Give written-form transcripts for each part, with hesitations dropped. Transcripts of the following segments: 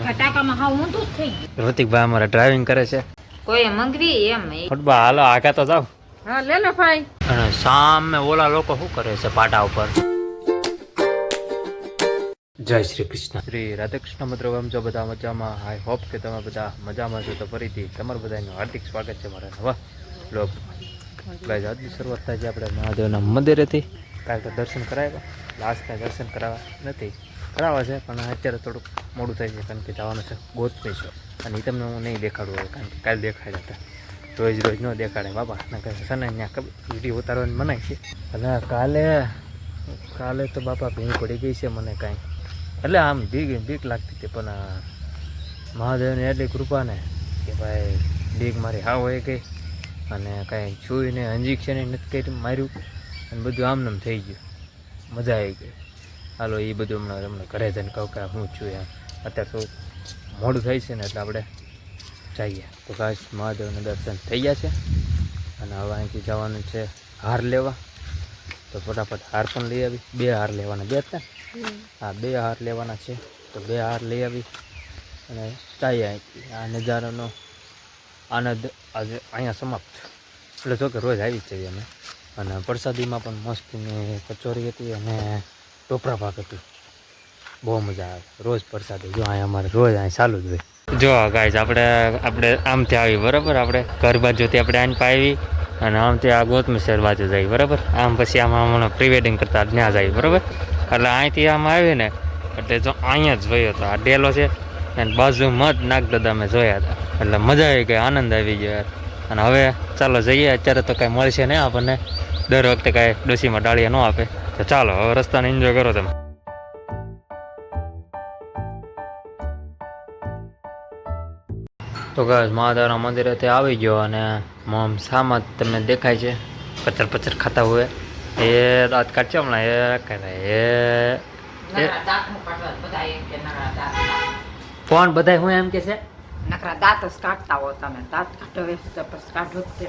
ઘટાકામાં હાવ ઊંધું જ થઈ ગયું. ઋતિકભાઈ અમારે ડ્રાઇવિંગ કરે છે. કોઈ મંગવી એમ ફૂટબા હાલો આગા તો જાવ. હા લે લે ભાઈ. અને સામે ઓલા લોકો શું કરે છે પાટા ઉપર. જય શ્રી કૃષ્ણ. શ્રી રાધેકૃષ્ણ મિત્રો, કેમ છો બધા? મજામાં? આઈ હોપ કે તમે બધા મજામાં છો. તો ફરીથી તમારું બધાનું હાર્દિક સ્વાગત છે મારા નવા બ્લોગ. ગાઈસ, આજની શરૂઆત થાય છે આપણે મહાદેવના મંદિરેથી. કાલે તો દર્શન કરાવ્યા, લાસ્ટ કાંઈ દર્શન કરાવવા નથી, કરાવવા છે પણ અત્યારે થોડુંક મોડું થાય છે કારણ કે જવાનું છે ગોતવી છે. અને એ તમને હું નહીં દેખાડું હોય કારણ કે કાલે દેખાડ્યા હતા. રોજ રોજ ન દેખાડે બાપા, ને કહે છે ને ત્યાં વિડીયો ઉતારવાની મનાય છે. અને કાલે તો બાપા ભીંગ પડી ગઈ છે મને કાંઈ, એટલે આમ બીક લાગતી હતી પણ મહાદેવની એટલી કૃપા ને કે ભાઈ બીક મારી હાવ હોય ગઈ અને કાંઈ છૂઈને ઇન્જેક્શન નથી કરી માર્યું અને બધું આમનામ થઈ ગયું. મજા આવી ગઈ. હાલો એ બધું હમણાં ઘરે જઈને કહું કે હું છું એમ. અત્યારે તો મોડું થાય છે ને એટલે આપણે જઈએ. તો ખાસ મહાદેવના દર્શન થઈ ગયા છે અને હવે અહીંથી જવાનું છે હાર લેવા. તો ફટાફટ હાર પણ લઈ આવી. 2 હાર લેવાના, 2 હતા. હા, 2 હાર લેવાના છે. તો 2 હાર લઈ આવી અને જઈએ અહીંથી. આ નજારાનો આનંદ આજે અહીંયા સમાપ્ત. એટલે જો કે રોજ આવી જ જઈએ અમે. અને પ્રસાદીમાં પણ મસ્તીની કચોરી હતી અને ટોપરા પાક હતું. બહુ મજા આવે રોજ પ્રસાદી. જો અહીંયા અમારે રોજ અહીં ચાલુ જ હોય. જો ગાઈસ, આપણે આમથી આવી બરાબર, આપણે ઘર બાજુથી આપણે આને પાવી અને આમથી આ ગૌતમી શહેર બાજુ જાય બરાબર. આમ પછી આમાં હમણાં પ્રી વેડિંગ કરતા ત્યાં જાય બરાબર. એટલે અહીંથી આમ આવી ને એટલે જો અહીંયા જ જોયો હતો. આ ડેલો છે અને બાજુમાં જ નાગદાદા અમે જોયા હતા. એટલે મજા આવી ગઈ, આનંદ આવી ગયો યાર. અને હવે ચાલો જઈએ. અત્યારે તો કાંઈ મળશે નહીં આપણને, દર વખતે કાંઈ ડોસીમાં ડાળીયા ન આપે. તો ચાલો હવે રસ્તાને એન્જોય કરો તમે. તો ગાઈસ, મહાદેવના મંદિરે તે આવી ગયો અને સામાં તમને દેખાય છે કચર પચર ખાતા હોય એ દાંત કાઢશે હમણાં. એ કરે કોણ બધા હું એમ કે છે નકરા દાંત જ કાઢતા હો તમે. દાંત કાઢો તો પછી કાઢો જ તે.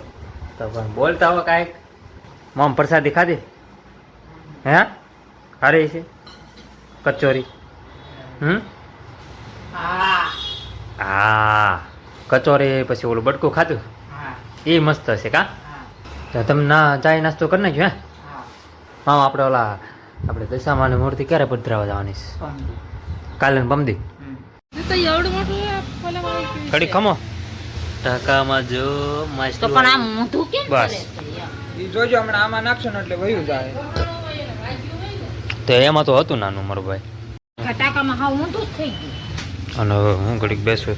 તો પણ બોલતા હો કાંઈક. મમ પ્રસાદી ખાધી? હે ખારી છે કચોરી? હા કચોરી પછી ઓલું બટકું ખાધું એ મસ્ત હશે કા? તો તમે ના ચાય નાસ્તો કરી નાખ્યો? હે હા, આપણે દશામાની મૂર્તિ ક્યારે પધરાવા જવાની છે? કાલે ને પમદી. કડી ખમો ટાકામાં જો તો પણ આમ ઊંધું કેમ બસ ઈ જોજો હમણાં આમાં નાખશો ને એટલે વયું જાય. તો એમાં તો હતું નાનું મારું ભાઈ. ઘટાકામાં હાવ ઊંધું જ થઈ ગયું. અને હવે હું ઘડીક બેસું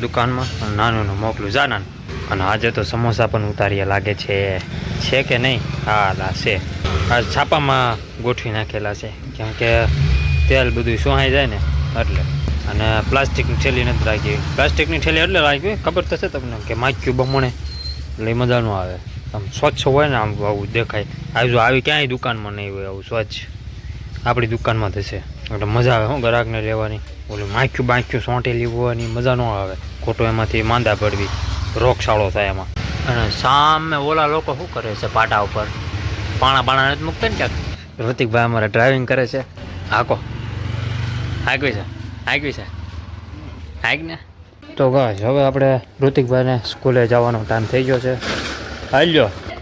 દુકાનમાં અને નાનું મોકલું જા નાનું. અને આજે તો સમોસા પણ ઉતારીએ લાગે છે કે નહીં? હા છે. આ છાપામાં ગોઠવી નાખેલા છે કેમ કે તેલ બધું સોહાઈ જાય ને એટલે. અને પ્લાસ્ટિકની થેલી નથી રાખી. પ્લાસ્ટિકની થેલી એટલે રાખી ખબર થશે તમને કે માખ્યું બમણે એટલે મજા ન આવે. આમ સ્વચ્છ હોય ને આમ આવું દેખાય. આવી ક્યાંય દુકાનમાં નહીં હોય આવું સ્વચ્છ. આપણી દુકાનમાં થશે એટલે મજા આવે. હું ગ્રાહકને લેવાની ઓલું માખ્યું સોંટેલી હોવાની મજા ન આવે. ખોટો એમાંથી માંદા પડવી, રોગશાળો થાય એમાં. અને સામે ઓલા લોકો શું કરે છે પાટા ઉપર? પાણા નથી મૂકતા ને ક્યાંક. ઋતિકભાઈ અમારે ડ્રાઇવિંગ કરે છે. હાકો હાકવી છે હાક ને. તો બસ હવે આપણે ઋતિકભાઈને સ્કૂલે જવાનો ટાઈમ થઈ ગયો છે.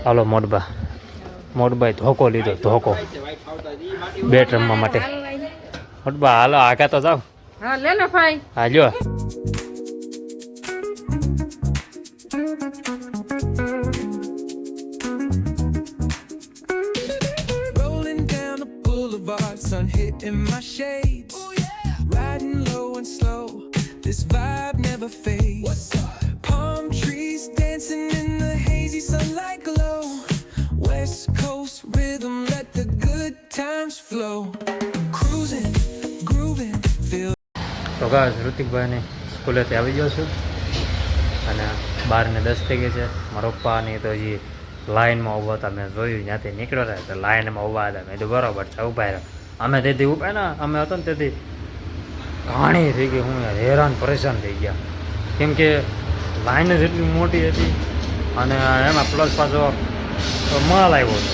હાલો મોટભાઈ ધોકો લીધો, ધોકો બેટ રમવા માટે. મોટબા હાલો આગા તો જાવ. હા લે લે ભાઈ. હાલ્યો. Sun hitting my shades. Riding low and slow. This vibe never fades. Palm trees dancing in the hazy sunlight glow. West Coast rhythm, let the good times flow. Cruising, grooving, feel. તો guys, ઋતિકભાઈને સ્કૂલેથી આવી ગયો છું અને 12:10 થઈ ગઈ છે. મારા પપ્પાની તો હજી લાઈનમાં ઊભા હતા. મેં જોયું ત્યાંથી નીકળ્યો હતા તો લાઈનમાં ઊભા હતા. મેં તો બરાબર છે ઊભા રહ્યા. અમે તેથી ઊભા ને અમે હતો ને તેથી ઘણી થઈ ગઈ. હું હેરાન પરેશાન થઈ ગયા કેમ કે લાઈન જ એટલી મોટી હતી અને એમાં પ્લસ પાછો માલ આવ્યો હતો.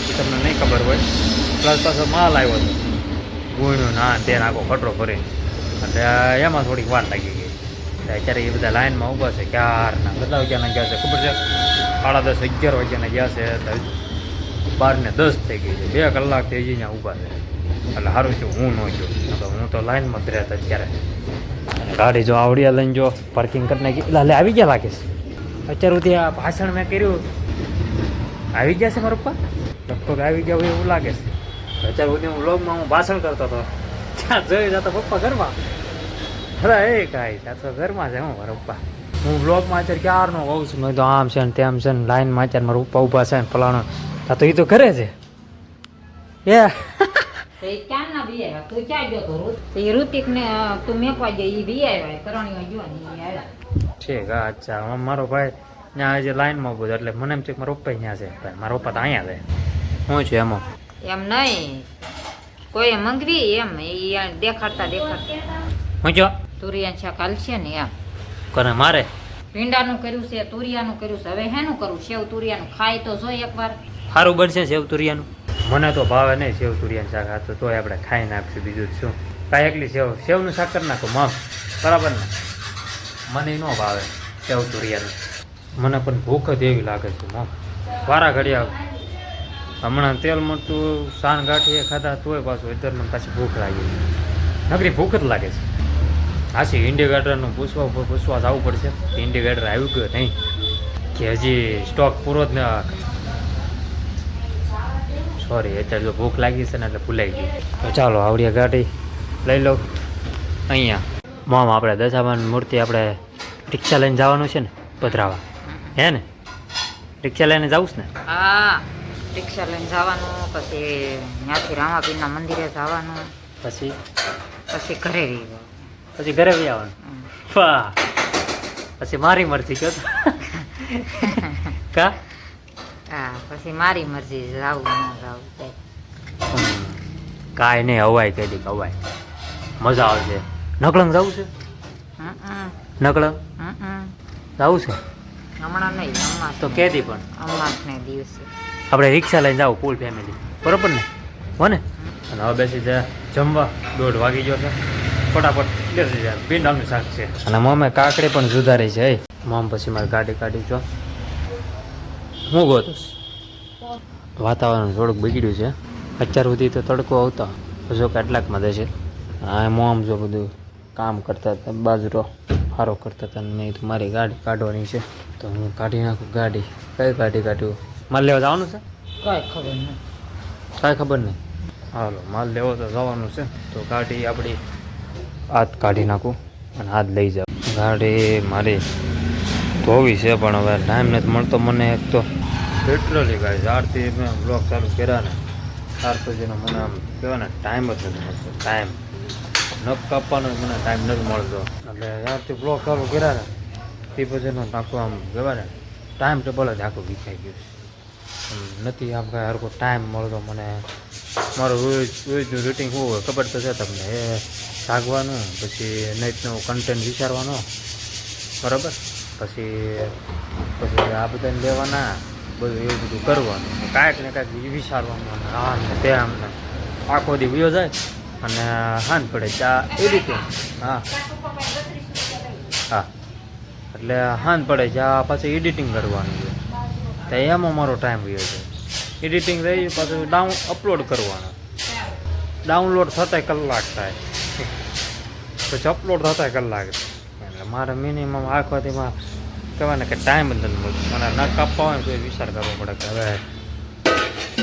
એ તમને નહીં ખબર હોય. પ્લસ પાછો માલ આવ્યો હતો ગુણ્યું ના તે આખો ખટરો ભરી એટલે એમાં થોડીક વાર લાગી ગઈ. અત્યારે એ બધા લાઈનમાં ઊભા છે ક્યારના. કેટલા વાગ્યાના ગયા છે ખબર છે? 10:30 11 વાગ્યાના ગયા છે. 12:10 થઈ ગઈ છે. 2 કલાકથી હજી અહીંયા ઊભા છે. એટલે સારું છે હું ન ગયો, હું તો લાઈનમાં જ રહેતા અત્યારે. અને ગાડી જો આવડિયા લઈને જો પાર્કિંગ કરી નાખી. એટલે હાલે આવી ગયા લાગે છે. અત્યાર સુધી આ ભાષણ મેં કર્યું આવી ગયા છે મારા પપ્પા, લગભગ આવી ગયા હોય એવું લાગે છે. અત્યાર સુધી હું વ્લોગમાં હું ભાષણ કરતો હતો, ત્યાં જોઈ જતો પપ્પા ઘરમાં. અરે એ કાંઈ ત્યાં તો ઘરમાં છે હું મારા પપ્પા. હું વ્લોગમાં અત્યારે ક્યારનો હોઉં છું. મેં તો આમ છે ને તેમ છે ને લાઈનમાં અત્યારે મારા પપ્પા ઊભા છે ને ફલાણો. તો એ તો ઘરે છે એ તો એ ક્યાં ના બી આવ્યા? તું ક્યાં ગયો તો? એ ઋતિક ને તું મેકવા ગયો, એ બી આવ્યા, કરણીઓ ગયો ને એ આવ્યા. ઠીક. હા અચ્છા. મારો ભાઈ ત્યાં આજે લાઈનમાં ઊભો છે એટલે મને એમ છે કે મારા પપ્પા ત્યાં છે. ભાઈ મારા પપ્પા તો અહીંયા છે. શું છે એમાં? એમ નહીં, કોઈ મંગવી એમ એ દેખાડતા હું જો તુરિયાન શાક હાલશે ને એમ. કોને મારે? ભીંડાનું કર્યું છે, તુરિયાનું કર્યું છે. હવે હેનું કરું? સેવ તુરિયાનું ખાઈ તો જોઈ એકવાર. સારું બનશે સેવ તુરિયાનું? મને તો ભાવે નહીં સેવ તુરિયાનું શાક. આ તો તોય આપણે ખાઈ નાખશું, બીજું શું. કાંઈ એકલી સેવનું શાક કરી નાખો મમ, બરાબર ને? મને ન ભાવે સેવ તુરિયાનું. મને પણ ભૂખ જ એવી લાગે છે મમ. વારા ઘડિયા હમણાં તેલ મરચું સાન ગાંઠીએ ખાધા તોય પાછું ઇધર મને પાછી ભૂખ લાગી. નકરી ભૂખ જ લાગે છે. હાચી ઇન્ડિકેટરનું પૂછવા જવું પડશે. ઇન્ડિકેટર આવ્યું ગયું નહીં કે હજી સ્ટોક પૂરો જ ન. સોરી, અત્યારે જો ભૂખ લાગી છે ને એટલે ભૂલાઈ ગયું. તો ચાલો આવડિયા ગાડી લઈ લો. અહીંયા મોમ આપણે દશામાની મૂર્તિ આપણે રિક્ષા લઈને જવાનું છે ને પધરાવા, હે ને? રિક્ષા લઈને જવું છે ને? હા, રિક્ષા લઈને જવાનું, પછી ત્યાંથી રામાપીરના મંદિરે જવાનું, પછી ઘરે રહી જવાનું. પછી ઘરે બી આવવાનું. વાહ, પછી મારી મરજી કહો તો. કા હા, પછી મારી મરજી જાવું ન જાવું. કાંઈ નહીં, હવાય કહી દે હવાય, મજા આવશે. નકળંગ જવું છે? નકળંગ જવું છે? હમણાં નહીં, હમણાં તો કહેતી પણ અમાસને દિવસે આપણે રિક્ષા લઈને જાવ ફૂલ ફેમિલી, બરોબર ને? હો ને? અને હવે બેસી જાય જમવા. 1:30 વાગી ગયો છે. ફટાફટ બેસી જાય. ભીંડાનું શાક છે અને મમ્મી કાકડી પણ સુધારી છે. મમ પછી મારી ગાડી કાઢી જો હું ગોતો. વાતાવરણ થોડુંક બગડ્યું છે. અત્યાર સુધી તો તડકો આવતો જો કેટલાકમાં દે છે. હા મોમ જો બધું કામ કરતા હતા, બાજરો સારો કરતા હતા. મેં તો મારી ગાડી કાઢવાની છે તો હું કાઢી નાખું ગાડી. કઈ ગાડી કાઢ્યું? માલ લેવા જવાનું છે? કાંઈ ખબર નહીં. કાંઈ ખબર નહીં. હાલો માલ લેવો તો જવાનું છે તો ગાડી આપણી હાથ કાઢી નાખું અને હાથ લઈ જાઉં. ગાડી મારી ધોવી છે પણ હવે ટાઈમ નથી મળતો મને. એક તો લિટરલી ગાડી જ્યારથી મેં બ્લોગ ચાલુ કર્યા ને ત્યાર સુધીનો મને આમ કહેવાય ને ટાઈમ જ નથી મળતો. ટાઈમ નખ કાપવાનો મને ટાઈમ નથી મળતો. એટલે જ્યારથી બ્લોગ ચાલુ કર્યા ને તે પછીનો આખું આમ કહેવાય ને ટાઈમ ટેબલ જ આખું વિખાઈ ગયું છે. નથી આમ કાંઈ હરખો ટાઈમ મળતો મને. મારું રોજનું રૂટિન શું હોય ખબર તો છે તમને? એ જાગવાનું, પછી નાઇટનું કન્ટેન્ટ વિચારવાનો, બરાબર? પછી આ બધાને લેવાના, બધું એવું બધું કરવાનું, કાંઈક ને કાંઈક વિચારવાનું. અને હા ને તે આમને આખો દી વયો જાય અને હાન પડે ત્યાં એડિટિંગ. હા હા, એટલે હાન પડે ત્યાં પાછું એડિટિંગ કરવાનું છે. ત્યાં એમાં મારો ટાઈમ વયો જાય. એડિટિંગ રહી પાછું અપલોડ કરવાનું. ડાઉનલોડ થતા કલાક થાય, પછી અપલોડ થતા કલાક. એટલે મારે મિનિમમ આખવાથીમાં કહેવાય ને કે ટાઈમ જ નથી મળતો. મને ન કાપવા હોય તો એ વિચાર કરવો પડે કે હવે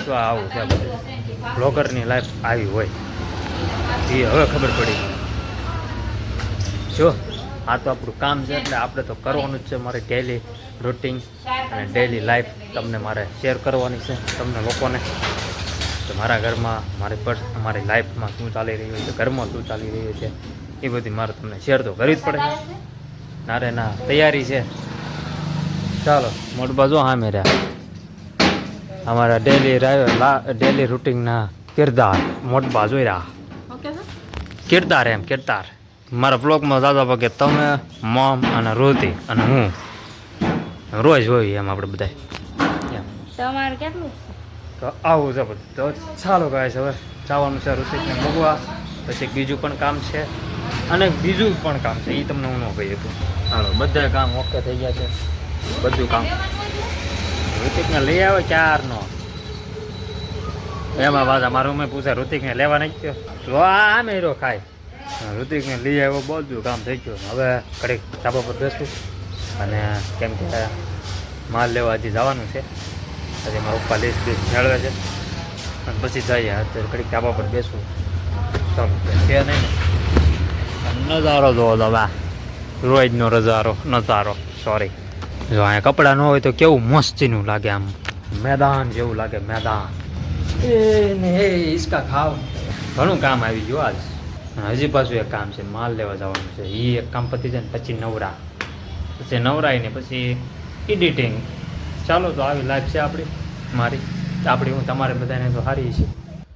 તો આવું છે બધું. બ્લોગરની લાઈફ આવી હોય એ હવે ખબર પડી. જો આ તો આપણું કામ છે એટલે આપણે તો કરવાનું જ છે. મારે ડેલી રૂટિન અને ડેલી લાઈફ તમને મારે શેર કરવાની છે તમને લોકોને. તો મારા ઘરમાં મારી લાઈફમાં શું ચાલી રહ્યું છે, ઘરમાં શું ચાલી રહ્યું છે એ બધી મારે તમને શેર તો કરવી જ પડે. નારે ના તૈયારી છે. ચાલો મોટબા જો હા મેરા અમારા ડેલી રૂટિનના કિરદાર મોટબા જોઈ રહ્યા. કિરદાર એમ કિરદાર મારા બ્લોગમાં દાદા ભાગે તમે, મોમ અને રોતી અને હું રોજ હોય એમ આપણે બધા. તમારે કેટલું? તો આવું છે બધું. તો ચાલો કહે છે હવે જવાનું છે ઋષિકને મૂકવા. પછી બીજું પણ કામ છે અને બીજું પણ કામ છે એ તમને હું ન કહી શકું. હાલો બધા કામ ઓકે થઈ ગયા છે, બધું કામ. ઋતિકને લઈ આવે ચારનો એમાં પાછા મારું મેં પૂછે ઋતિકને લેવા નહીં ગયો તો આ મેરો ખાય. ઋતિકને લઈ આવ્યો, બધું કામ થઈ ગયું. હવે ઘડીક ધાબા પર બેસું અને કેમ કે માલ લેવા હજી જવાનું છે. હજી મારા પપ્પા લીસ મેળવે છે અને પછી જઈએ. અત્યારે ઘડીક ધાબા પર બેસું. ચાલો છે નહીં ને નજારો જોવો દવા, રોજનો નજારો સોરી. જો અહીંયા કપડાં ન હોય તો કેવું મસ્તીનું લાગે, આમ મેદાન જેવું લાગે, મેદાન. એ ને એ ઈસકા ખાવ. ઘણું કામ આવી ગયું આજ. અને હજી પાછું એક કામ છે, માલ લેવા જવાનું છે. એ એક કામ પતી જાય ને પછી નવરાઈને પછી એડિટિંગ. ચાલો તો આવી લાઈફ છે આપણી હું તમારે બધાને તો સારી છે.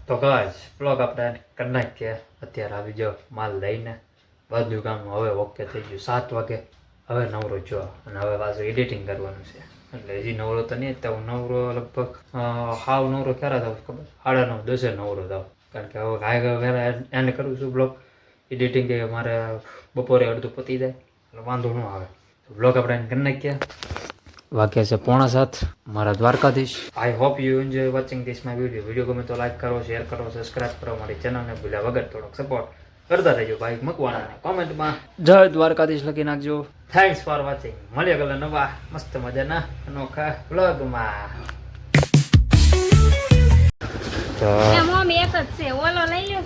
તો ગાઈસ બ્લોગ આપણે કરી નાખીએ. અત્યારે આવી જાઓ માલ લઈને, બધું કામ હવે ઓકે થઈ ગયું. 7 વાગે હવે નવરો જો, અને હવે પાછું એડિટિંગ કરવાનું છે. એટલે હજી નવરો તો નહીં તો હું નવરો લગભગ હાવ નવરો ક્યારે થાવ ખબર, 9:30 10 નવરો થાવ. કારણ કે હવે વહેલા એને કરું છું બ્લોગ એડિટિંગ, કે મારે બપોરે અડધું પતી જાય એટલે વાંધો ન આવે. તો બ્લોગ આપણે એને કરી નાખીએ. વાગ્યા છે 6:45. મારા Dwarkadhish. I hope you enjoy watching this my video ગમે તો લાઈક કરો, શેર કરો, સબસ્ક્રાઈબ કરો. મારી ચેનલને ભૂલ્યા વગર થોડોક સપોર્ટ કરતા રહેજો. ભાઈ મકવાણાને કોમેન્ટમાં જય દ્વારકાધીશ લખી નાખજો. Thanks for watching. મળીએ ગલે નવા મસ્ત મજાના અનોખા બ્લોગમાં. તો મમ્મી એક જ છે, ઓલો લઈ લ્યો.